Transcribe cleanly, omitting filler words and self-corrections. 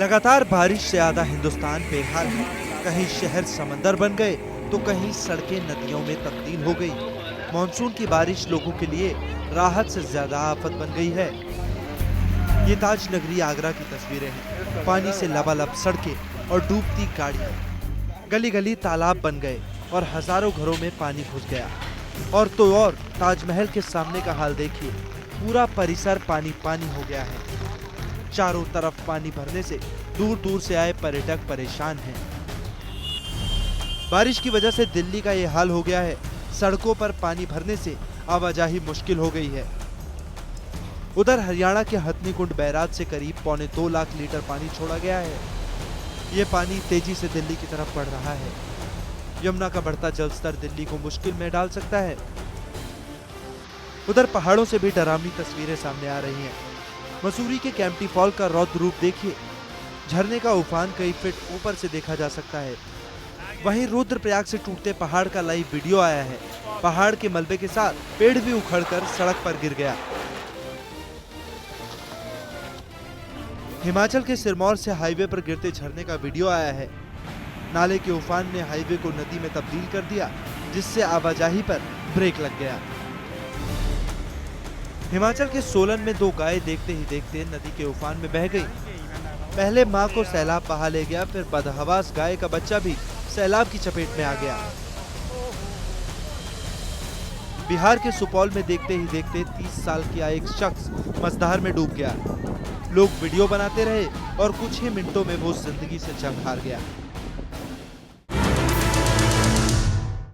लगातार बारिश से आधा हिंदुस्तान बेहाल है। कहीं शहर समंदर बन गए तो कहीं सड़कें नदियों में तब्दील हो गई। मानसून की बारिश लोगों के लिए राहत से ज्यादा आफत बन गई है। ये ताज नगरी आगरा की तस्वीरें हैं। पानी से लबालब सड़कें और डूबती गाड़ियां। गली गली तालाब बन गए और हजारों घरों में पानी घुस गया। और तो और ताजमहल के सामने का हाल देखिए, पूरा परिसर पानी पानी हो गया है। चारों तरफ पानी भरने से दूर दूर से आए पर्यटक परेशान हैं। बारिश की वजह से दिल्ली का ये हाल हो गया है। सड़कों पर पानी भरने से आवाजाही मुश्किल हो गई है। उधर हरियाणा के हथनीकुंड बैराज से करीब 2.25 लाख लीटर पानी छोड़ा गया है। ये पानी तेजी से दिल्ली की तरफ बढ़ रहा है। यमुना का बढ़ता जलस्तर दिल्ली को मुश्किल में डाल सकता है। उधर पहाड़ों से भी डरावनी तस्वीरें सामने आ रही हैं। मसूरी के कैंपटी फॉल का रौद्र रूप देखिए। झरने का उफान कई फीट ऊपर से देखा जा सकता है। वहीं रुद्रप्रयाग से टूटते पहाड़ का लाइव वीडियो आया है। पहाड़ के मलबे के साथ पेड़ भी उखड़कर सड़क पर गिर गया। हिमाचल के सिरमौर से हाईवे पर गिरते झरने का वीडियो आया है। नाले के उफान ने हाईवे को नदी में तब्दील कर दिया, जिससे आवाजाही पर ब्रेक लग गया। हिमाचल के सोलन में 2 गाय देखते ही देखते नदी के उफान में बह गई। पहले मां को सैलाब बहा ले गया, फिर बदहवास गाय का बच्चा भी सैलाब की चपेट में आ गया। बिहार के सुपौल में देखते ही देखते 30 साल का एक शख्स मझधार में डूब गया। लोग वीडियो बनाते रहे और कुछ ही मिनटों में वो जिंदगी से जंग हार गया।